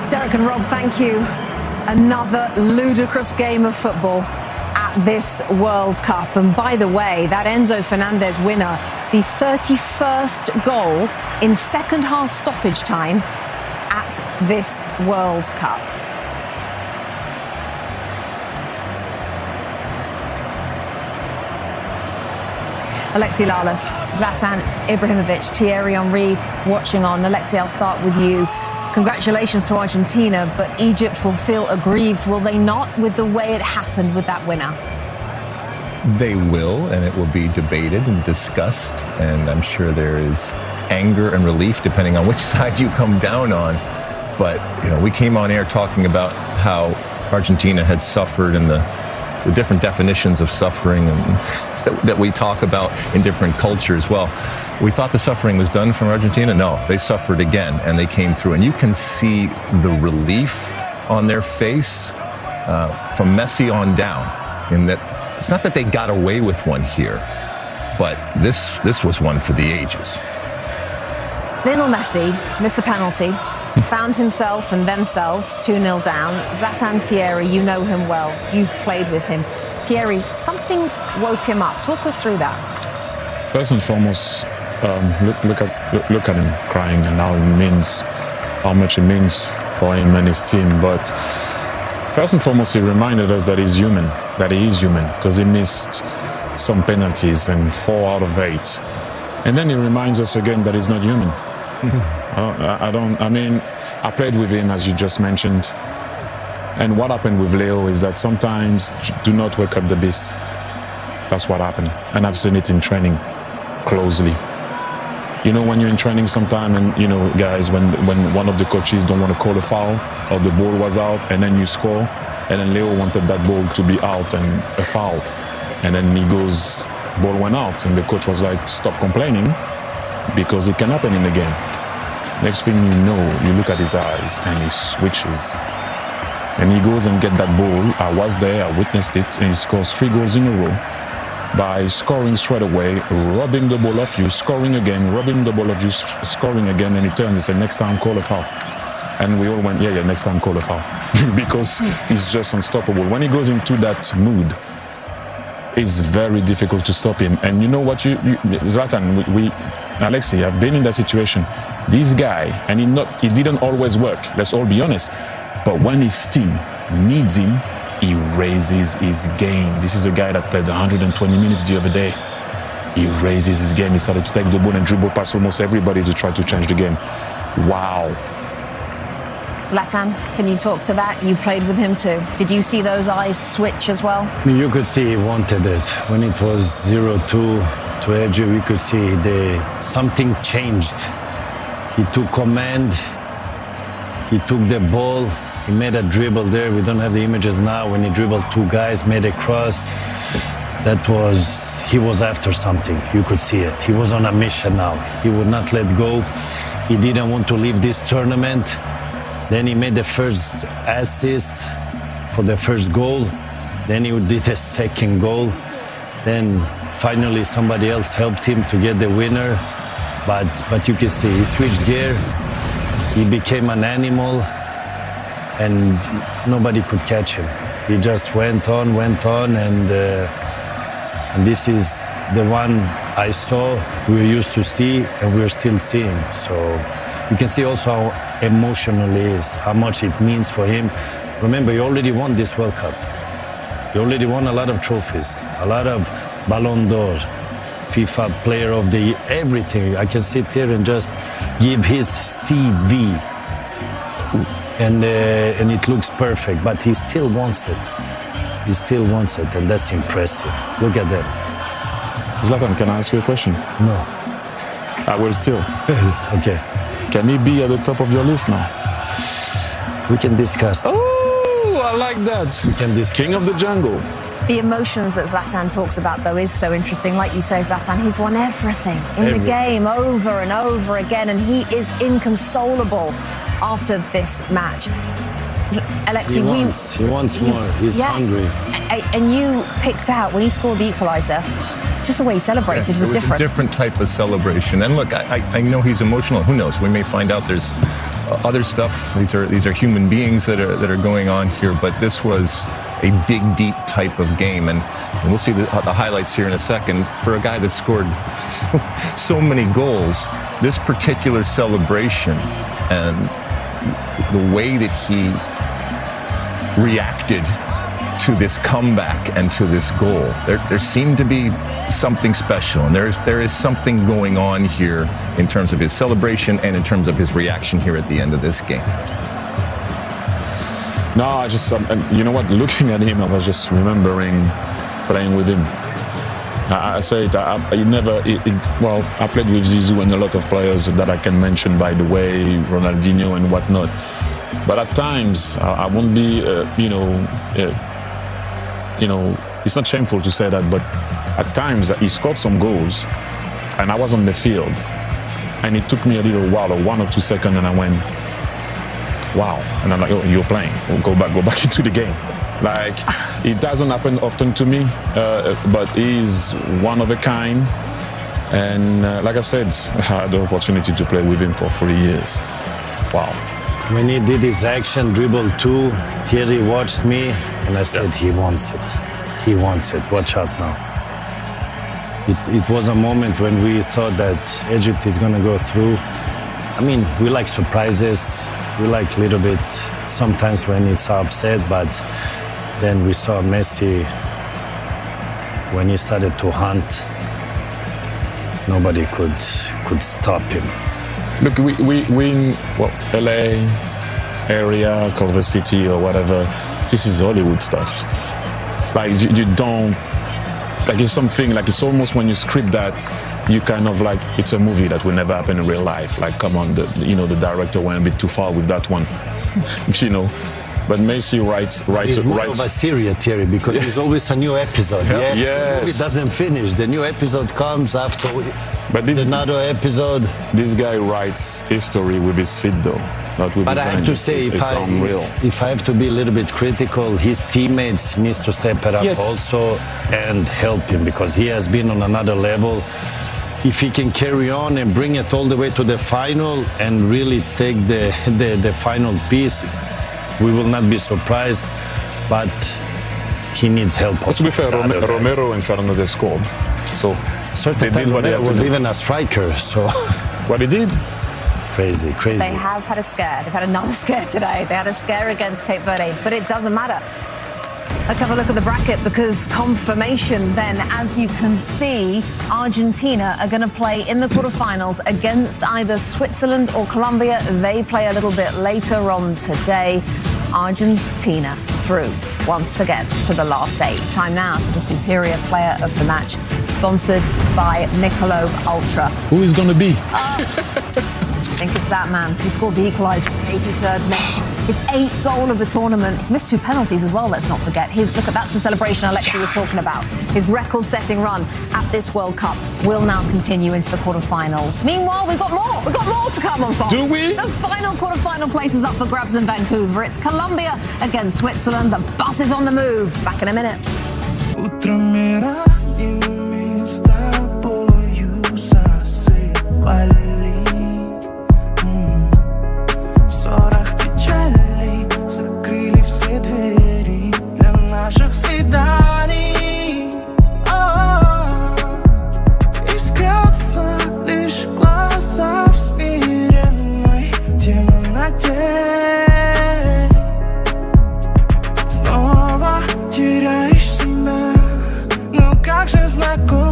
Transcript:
Derek and Rob, thank you. Another ludicrous game of football at this World Cup. And by the way, that Enzo Fernandez winner, the 31st goal in second half stoppage time at this World Cup. Alexi Lalas, Zlatan Ibrahimovic, Thierry Henry watching on. Alexi, I'll start with you. Congratulations to Argentina, but Egypt will feel aggrieved, will they not, with the way it happened with that winner? They will, and it will be debated and discussed, and I'm sure there is anger and relief depending on which side you come down on. But, you know, we came on air talking about how Argentina had suffered and the different definitions of suffering and that we talk about in different cultures. Well, we thought the suffering was done from Argentina. No, they suffered again, and they came through. And you can see the relief on their face from Messi on down, in that it's not that they got away with one here, but this was one for the ages. Lionel Messi missed a penalty, found himself and themselves 2-0 down. Zlatan, Thierry, you know him well. You've played with him. Thierry, something woke him up. Talk us through that. First and foremost, look at him crying, and how much it means for him and his team. But first and foremost, he reminded us that he is human, because he missed some penalties and 4 out of 8. And then he reminds us again that he's not human. I played with him, as you just mentioned. And what happened with Leo is that sometimes do not wake up the beast. That's what happened. And I've seen it in training closely. You know, when you're in training sometime, and, you know, guys, when one of the coaches don't want to call a foul, or the ball was out, and then you score, and then Leo wanted that ball to be out and a foul. And then he goes, ball went out, and the coach was like, stop complaining, because it can happen in the game. Next thing you know, you look at his eyes, and he switches. And he goes and get that ball. I was there, I witnessed it, and he scores 3 goals in a row by scoring straight away, robbing the ball off you, scoring again, robbing the ball off you, scoring again, and he turned and said, next time, call a foul. And we all went, yeah, next time, call a foul. Because he's just unstoppable. When he goes into that mood, it's very difficult to stop him. And you know what, Zlatan, Alexi, I've been in that situation. This guy, and it didn't always work, let's all be honest. But when his team needs him, he raises his game. This is a guy that played 120 minutes the other day. He raises his game. He started to take the ball and dribble past almost everybody to try to change the game. Wow. Zlatan, can you talk to that? You played with him too. Did you see those eyes switch as well? You could see he wanted it. When it was 0-2 to Edge, we could see something changed. He took command. He took the ball. He made a dribble there. We don't have the images now. When he dribbled 2 guys, made a cross. He was after something. You could see it. He was on a mission now. He would not let go. He didn't want to leave this tournament. Then he made the first assist for the first goal. Then he did a second goal. Then finally somebody else helped him to get the winner. But you can see he switched gear. He became an animal, and nobody could catch him. He just went on, and this is the one I saw, we used to see, and we're still seeing. So you can see also how emotional he is, how much it means for him. Remember, he already won this World Cup. He already won a lot of trophies, a lot of Ballon d'Or, FIFA Player of the Year, everything. I can sit here and just give his CV, and it looks perfect, but he still wants it. He still wants it, and that's impressive. Look at that. Zlatan, can I ask you a question? No. I will still. Okay. Can he be at the top of your list now? We can discuss. Oh, I like that. We can discuss. King of the jungle. The emotions that Zlatan talks about, though, is so interesting. Like you say, Zlatan, he's won everything in the game over and over again, and he is inconsolable after this match. Alexi, he wants more. He's hungry. And you picked out, when he scored the equaliser, just the way he celebrated was different. A different type of celebration. And look, I know he's emotional. Who knows? We may find out there's other stuff. These are human beings that are going on here, but this was a dig deep type of game, and we'll see the highlights here in a second. For a guy that scored so many goals, this particular celebration and the way that he reacted to this comeback and to this goal, there seemed to be something special, and there is something going on here in terms of his celebration and in terms of his reaction here at the end of this game. No, I just, you know what, looking at him, I was just remembering playing with him. I say it, I played with Zizou and a lot of players that I can mention, by the way, Ronaldinho and whatnot. But at times, I won't be, it's not shameful to say that, but at times he scored some goals and I was on the field and it took me a little while, 1 or 2 seconds, and I went, wow. And I'm like, oh, you're playing. Well, go back into the game. Like, it doesn't happen often to me, but he's one of a kind. And like I said, I had the opportunity to play with him for 3 years. Wow. When he did his action, dribble 2, Thierry watched me and I said, he wants it. He wants it. Watch out now. It was a moment when we thought that Egypt is going to go through. I mean, we like surprises. We like a little bit sometimes when it's upset, but then we saw Messi when he started to hunt. Nobody could stop him. Look, we in LA area, Culver City or whatever, this is Hollywood stuff. Like you don't, like it's something, like it's almost when you script that, you kind of like, it's a movie that will never happen in real life. Like, come on, the director went a bit too far with that one, But Messi writes. It's more of a series, Thierry, because there's always a new episode. Yeah. Yes. The movie doesn't finish. The new episode comes after another episode. This guy writes history with his feet, though, not with his hands. But I have to say, if I have to be a little bit critical, his teammates needs to step it up also and help him, because he has been on another level. If he can carry on and bring it all the way to the final and really take the final piece, we will not be surprised, but he needs help also. To be fair, Romero and Fernandez scored. So certain time Romero was even a striker, so what he did? Crazy. They have had a scare. They've had another scare today. They had a scare against Cape Verde, but it doesn't matter. Let's have a look at the bracket, because confirmation then, as you can see, Argentina are going to play in the quarterfinals against either Switzerland or Colombia. They play a little bit later on today. Argentina through once again to the last 8. Time now for the superior player of the match, sponsored by Michelob Ultra. Who is going to be? I think it's that man. He scored the equaliser in the 83rd minute. His 8th goal of the tournament. He's missed 2 penalties as well, let's not forget. That's the celebration Alexi was talking about. His record-setting run at this World Cup will now continue into the quarterfinals. Meanwhile, we've got more. We've got more to come on Fox. Do we? The final quarterfinal place is up for grabs in Vancouver. It's Colombia against Switzerland. The bus is on the move. Back in a minute. Наших свиданий искрятся лишь глаза в смиренной темноте. Снова теряешь себя, но как же знакомо.